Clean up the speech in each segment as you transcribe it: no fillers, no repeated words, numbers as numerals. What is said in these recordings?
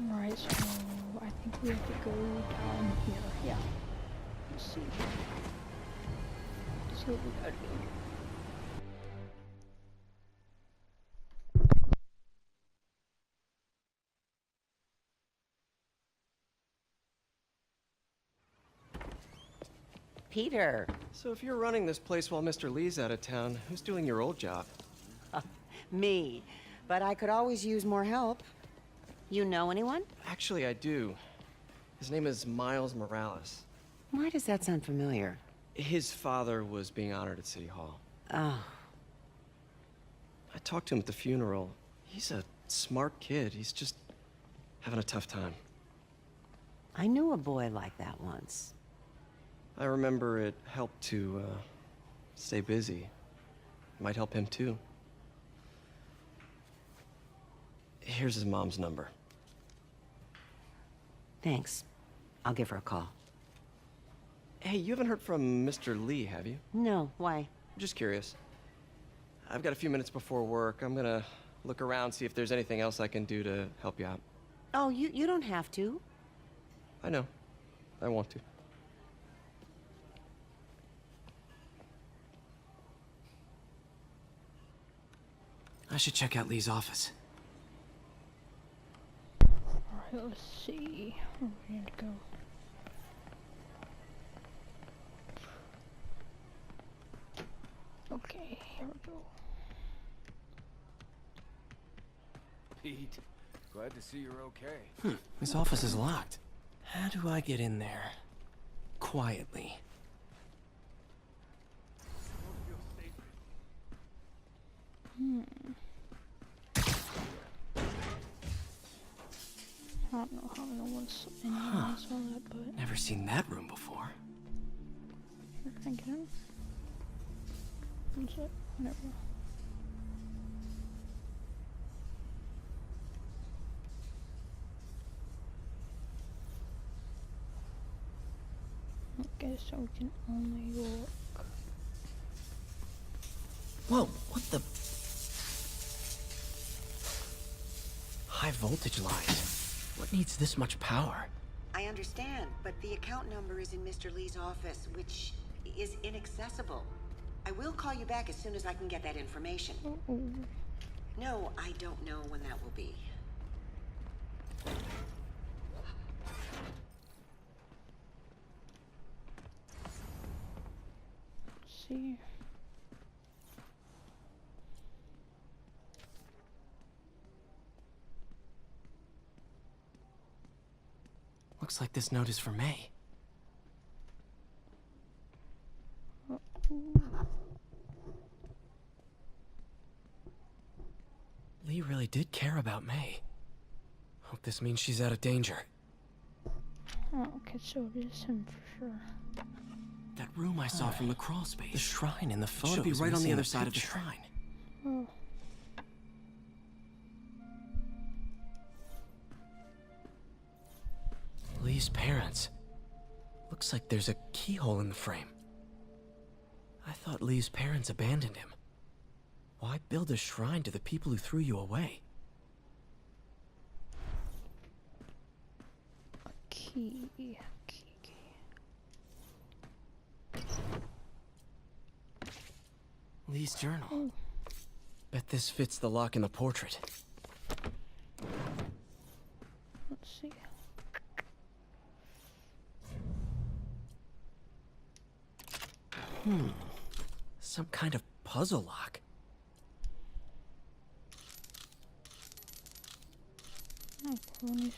Alright, so I think we have to go down here. Yeah. Let's see. Let's see what we gotta do. Peter. So if you're running this place while Mr. Lee's out of town, who's doing your old job? Me. But I could always use more help. You know anyone? Actually, I do. His name is Miles Morales. Why does that sound familiar? His father was being honored at City Hall. Oh. I talked to him at the funeral. He's a smart kid. He's just having a tough time. I knew a boy like that once. I remember it helped to, stay busy. Might help him, too. Here's his mom's number. Thanks. I'll give her a call. Hey, you haven't heard from Mr. Lee, have you? No, why? Just curious. I've got a few minutes before work. I'm gonna look around, see if there's anything else I can do to help you out. Oh, you don't have to. I know. I want to. I should check out Lee's office. Alright, let's see where we need to go. Okay, here we go. Pete, glad to see you're okay. His office is locked. How do I get in there? Quietly. I don't know how anyone saw that, but... Never seen that room before. Here, can I get in? One sec. Never. Okay, so we can only walk. Whoa, what the? High voltage lines. What needs this much power? I understand, but the account number is in Mr. Lee's office, which is inaccessible. I will call you back as soon as I can get that information. Oh. No, I don't know when that will be. Let's see. Looks like this note is for May. Lee really did care about May. Hope this means she's out of danger. Oh, okay, so it is him for sure. That room I saw from the crawl space. The shrine in the photo should be right on the other side of the shrine. Oh. Lee's parents. Looks like there's a keyhole in the frame. I thought Lee's parents abandoned him. Why build a shrine to the people who threw you away? Key. Lee's journal. Bet this fits the lock in the portrait. Let's see. Some kind of puzzle lock. Oh, cronies.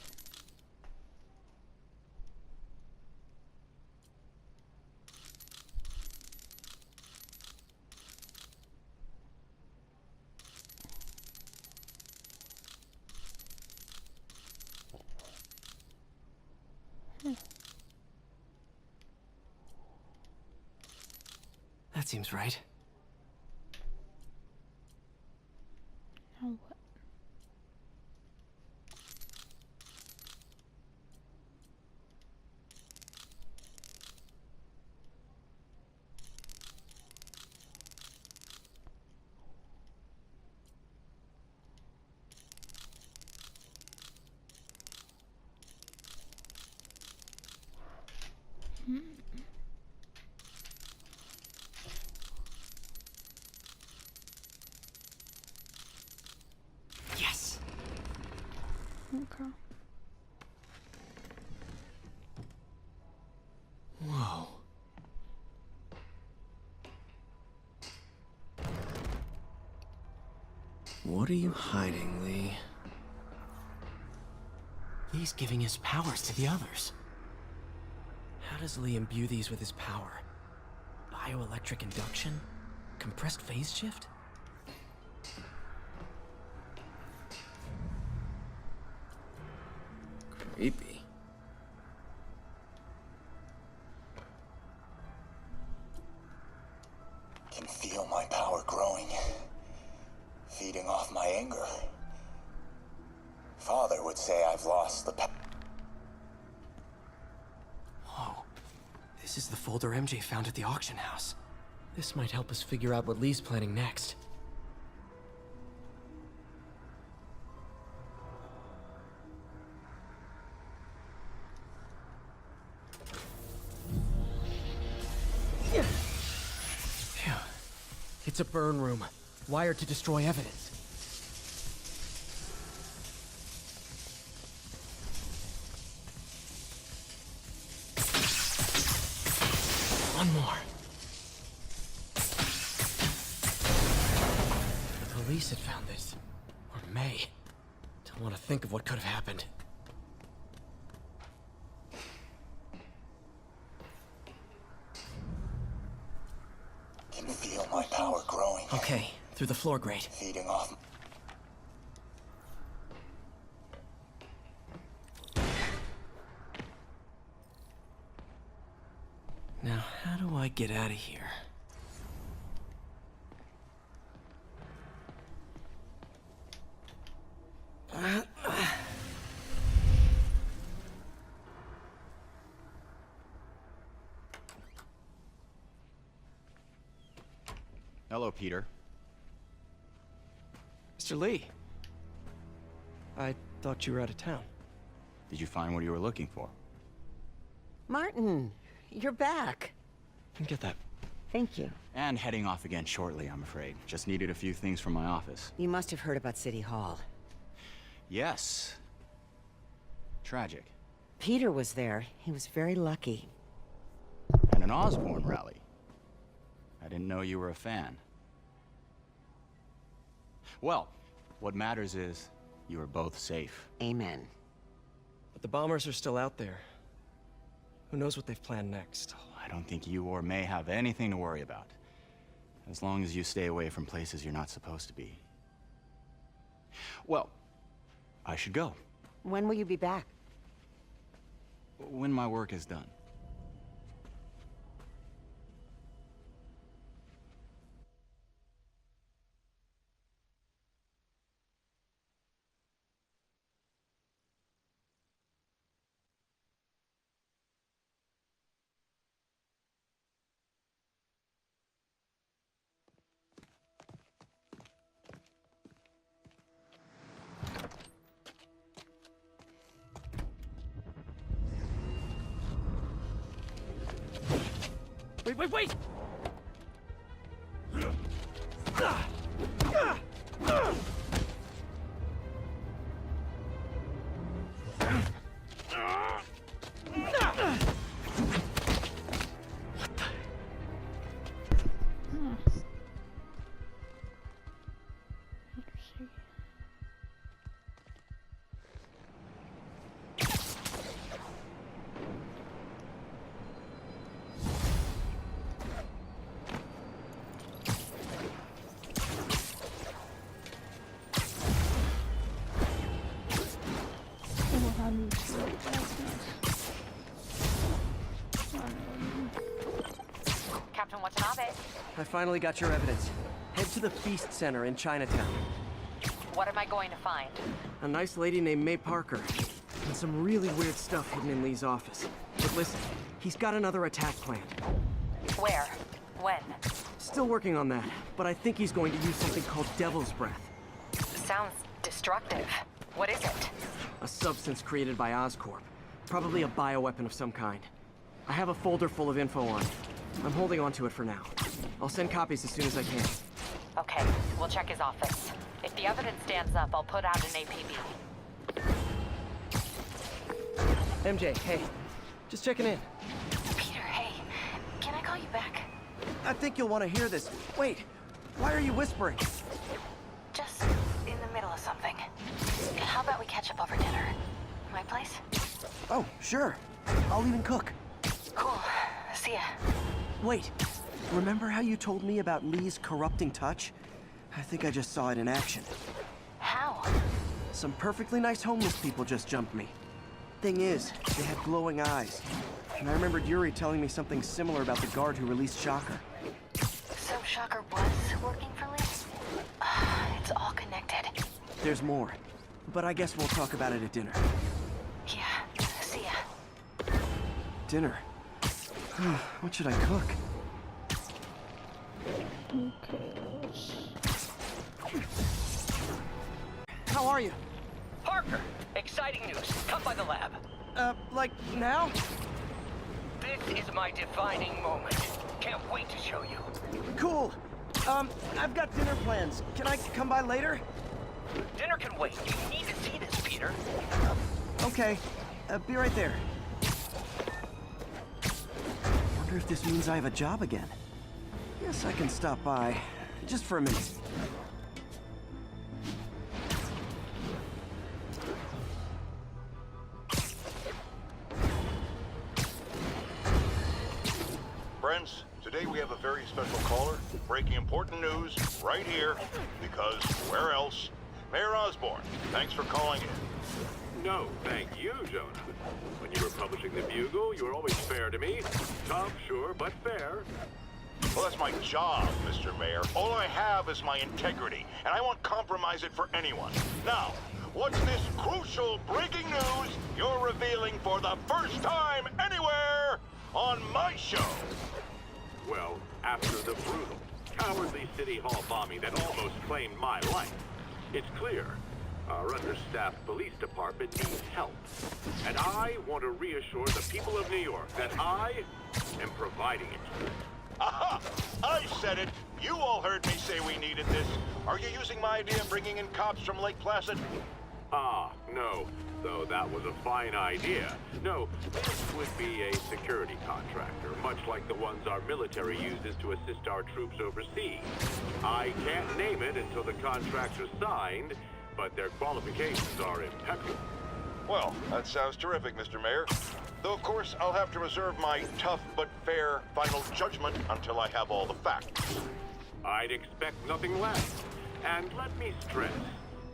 That seems right. Now what? Yes. Okay. Whoa. What are you hiding, Lee? He's giving his powers to the others. How does Lee imbue these with his power? Bioelectric induction? Compressed phase shift? Creepy. Can feel my power growing, feeding off my anger. Father would say I've lost the Whoa. This is the folder MJ found at the auction house. This might help us figure out what Lee's planning next. Phew. It's a burn room, wired to destroy evidence. One more. The police had found this. Or may. Don't want to think of what could have happened. Can feel my power growing, Okay, through the floor grate. feeding off. Now, how do I get out of here? Hello, Peter. Mr. Lee. I thought you were out of town. Did you find what you were looking for? Martin, you're back. Get that. Thank you. And heading off again shortly, I'm afraid. Just needed a few things from my office. You must have heard about City Hall. Yes. Tragic. Peter was there. He was very lucky. And an Osborne rally. I didn't know you were a fan. Well, what matters is you are both safe. Amen. But the bombers are still out there. Who knows what they've planned next? I don't think you or May have anything to worry about. As long as you stay away from places you're not supposed to be. Well, I should go. When will you be back? When my work is done. Wait! Captain Watanabe, I finally got your evidence. Head to the Feast Center in Chinatown. what am I going to find? A nice lady named May Parker. And some really weird stuff hidden in Lee's office. But listen, he's got another attack planned. Where? When? Still working on that, but I think he's going to use something called Devil's Breath. Sounds destructive. What is it? A substance created by Oscorp. Probably a bioweapon of some kind. I have a folder full of info on it. I'm holding on to it for now. I'll send copies as soon as I can. Okay, we'll check his office. If the evidence stands up, I'll put out an APB. MJ, hey. Just checking in. Peter, hey. Can I call you back? I think you'll want to hear this. Wait, why are you whispering? Just in the middle of something. How about we catch up over dinner? My place? Oh, sure. I'll even cook. Cool. See ya. Wait, remember how you told me about Lee's corrupting touch? I think I just saw it in action. How? Some perfectly nice homeless people just jumped me. Thing is, they had glowing eyes. And I remembered Yuri telling me something similar about the guard who released Shocker. So Shocker was working for Lee? It's all connected. There's more. But I guess we'll talk about it at dinner. Yeah, see ya. Dinner? What should I cook? How are you? Parker, exciting news. Come by the lab. Like now? This is my defining moment. Can't wait to show you. Cool. I've got dinner plans. Can I come by later? Dinner can wait. You need to see this, Peter. Okay. Be right there. Wonder if this means I have a job again. Guess I can stop by. Just for a minute. Friends, today we have a very special caller, breaking important news right here, because where else? Mayor Osborn, thanks for calling in. No, thank you, Jonah. When you were publishing the Bugle, you were always fair to me. Tough, sure, but fair. Well, that's my job, Mr. Mayor. All I have is my integrity, and I won't compromise it for anyone. Now, what's this crucial breaking news you're revealing for the first time anywhere on my show? Well, after the brutal, cowardly City Hall bombing that almost claimed my life, it's clear our understaffed police department needs help. And I want to reassure the people of New York that I am providing it. Aha! I said it! You all heard me say we needed this. Are you using my idea of bringing in cops from Lake Placid? No. Though that was a fine idea. No, this would be a security contractor, much like the ones our military uses to assist our troops overseas. I can't name it until the contract's signed, but their qualifications are impeccable. Well, that sounds terrific, Mr. Mayor. Though, of course, I'll have to reserve my tough but fair final judgment until I have all the facts. I'd expect nothing less. And let me stress,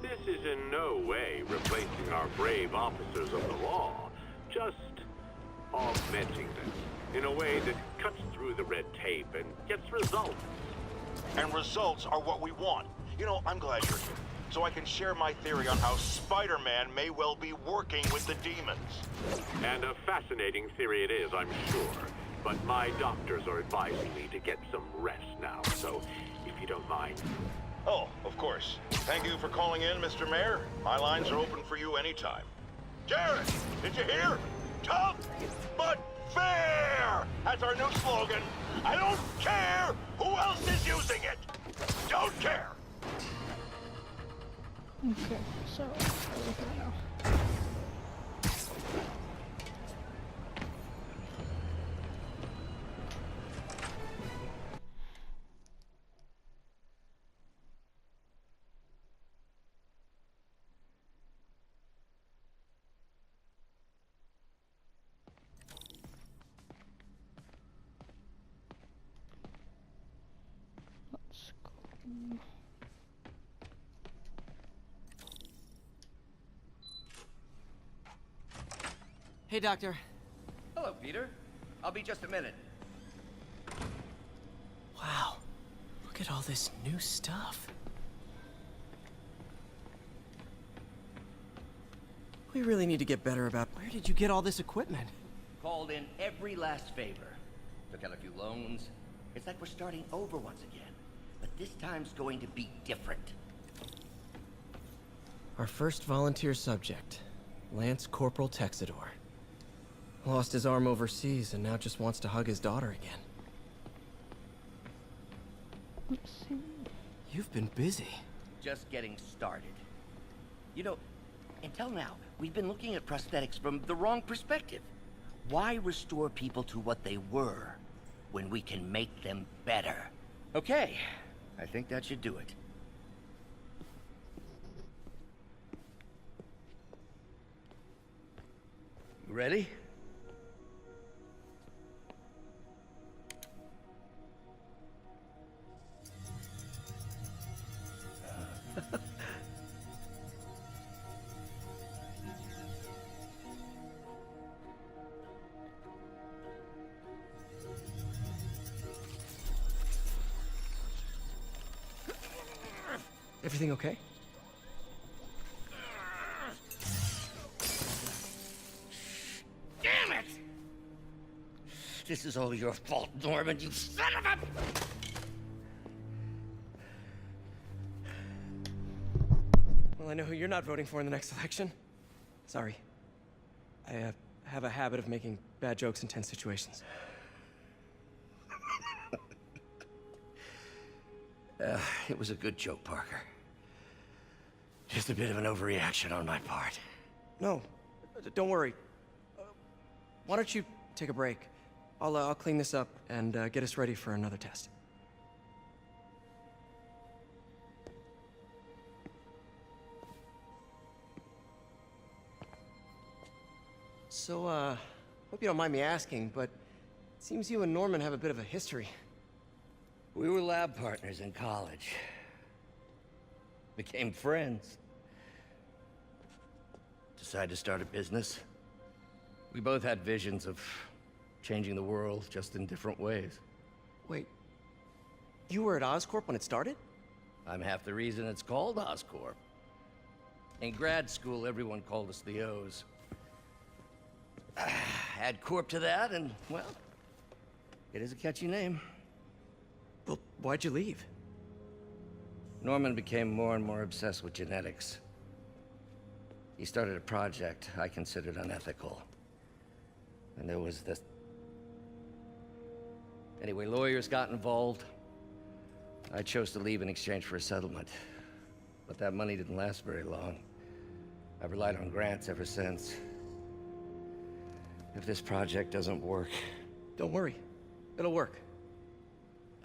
this is in no way replacing our brave officers of the law, just augmenting them in a way that cuts through the red tape and gets results. And results are what we want. You know, I'm glad you're here, so I can share my theory on how Spider-Man may well be working with the demons. And a fascinating theory it is, I'm sure. But my doctors are advising me to get some rest now, so if you don't mind. Oh, of course. Thank you for calling in, Mr. Mayor. My lines are open for you anytime. Jared, did you hear? Tough, but fair! That's our new slogan. I don't care who else is using it. Don't care. Okay, so everything now. Let's go. Hey, Doctor. Hello, Peter. I'll be just a minute. Wow. Look at all this new stuff. We really need to get better about where did you get all this equipment? Called in every last favor. Took out a few loans. It's like we're starting over once again. But this time's going to be different. Our first volunteer subject, Lance Corporal Texidor. Lost his arm overseas and now just wants to hug his daughter again. Let's see. You've been busy. Just getting started. You know, until now, we've been looking at prosthetics from the wrong perspective. Why restore people to what they were when we can make them better? Okay, I think that should do it. You ready? Everything okay? Damn it! This is all your fault, Norman, you son of a... Well, I know who you're not voting for in the next election. Sorry. I have a habit of making bad jokes in tense situations. It was a good joke, Parker. Just a bit of an overreaction on my part. No, don't worry. Why don't you take a break? I'll clean this up and get us ready for another test. So, hope you don't mind me asking, but it seems you and Norman have a bit of a history. We were lab partners in college. Became friends. Decided to start a business. We both had visions of changing the world, just in different ways. Wait, you were at Oscorp when it started? I'm half the reason it's called Oscorp. In grad school, everyone called us the O's. Add Corp to that, and, well, it is a catchy name. Well, why'd you leave? Norman became more and more obsessed with genetics. He started a project I considered unethical. And there was this... Anyway, lawyers got involved. I chose to leave in exchange for a settlement. But that money didn't last very long. I've relied on grants ever since. If this project doesn't work... Don't worry. It'll work.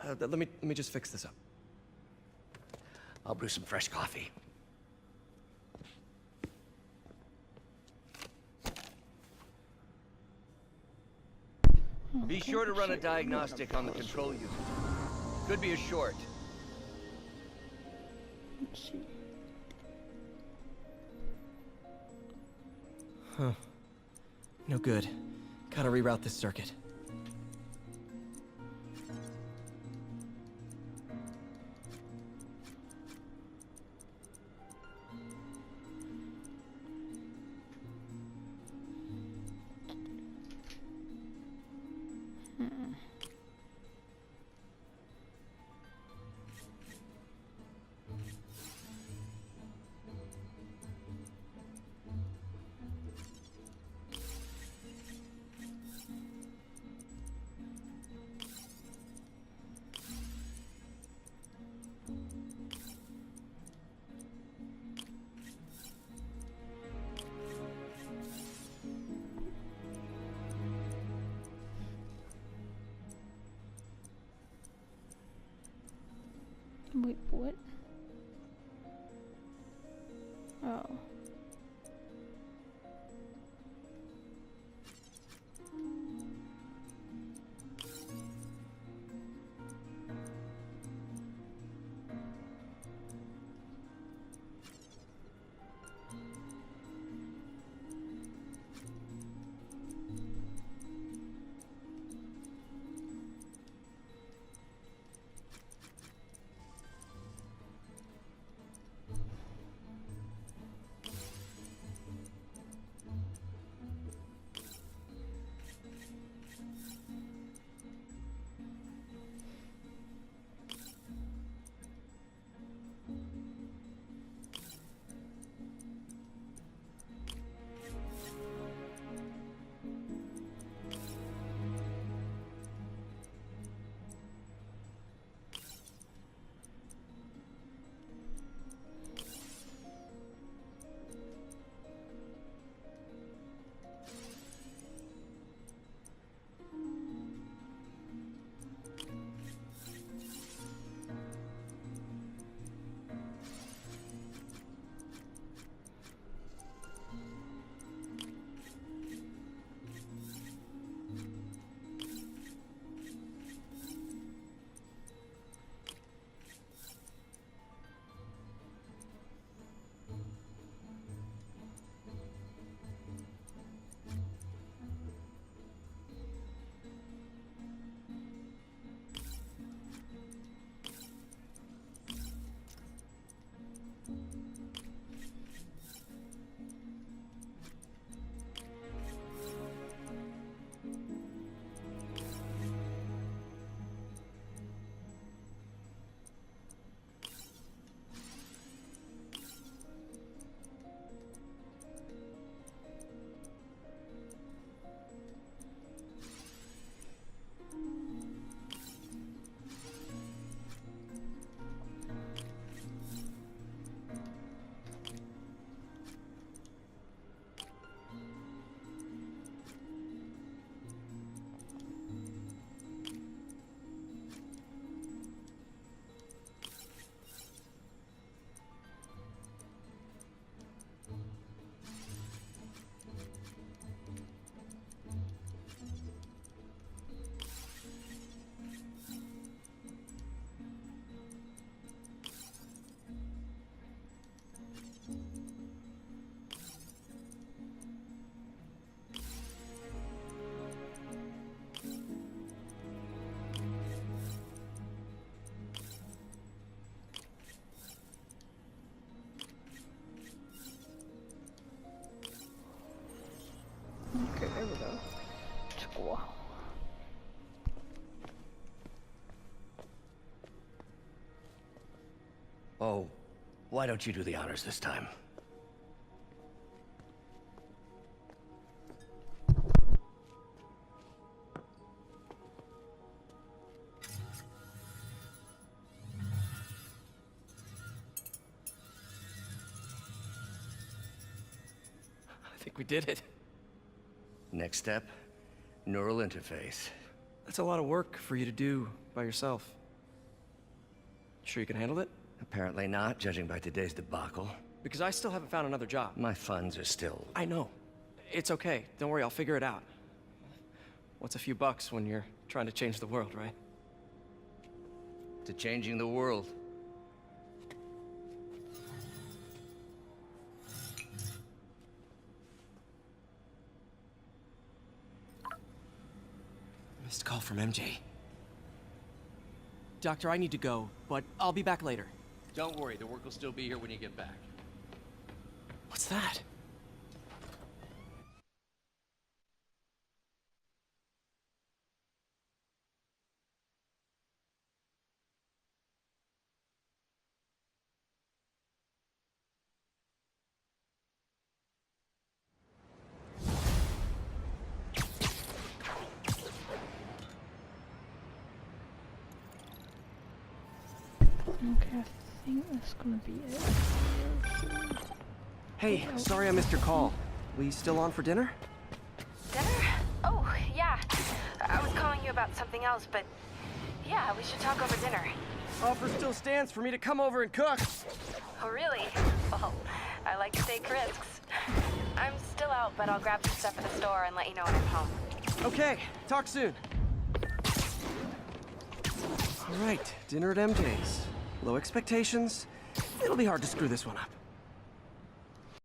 Let me just fix this up. I'll brew some fresh coffee. Be sure to run a diagnostic on the control unit. Could be a short. Let's see. Huh. No good. Gotta reroute this circuit. Wait, what? Oh. there we go. Squaw. Oh, why don't you do the honors this time? I think we did it. Next step, neural interface. That's a lot of work for you to do by yourself. Sure you can handle it? Apparently not, judging by today's debacle. Because I still haven't found another job. My funds are still... I know. It's okay. Don't worry, I'll figure it out. What's a few bucks when you're trying to change the world, right? to changing the world. Missed call from MJ. Doctor, I need to go, but I'll be back later. Don't worry, the work will still be here when you get back. What's that? Okay, I think that's gonna be it. Hey, sorry I missed your call. We still on for dinner? Dinner? Oh, yeah. I was calling you about something else, but yeah, we should talk over dinner. Offer still stands for me to come over and cook. Oh, really? Well, I like to take risks. I'm still out, but I'll grab some stuff at the store and let you know when I'm home. Okay, talk soon. All right, dinner at MJ's. Low expectations. It'll be hard to screw this one up.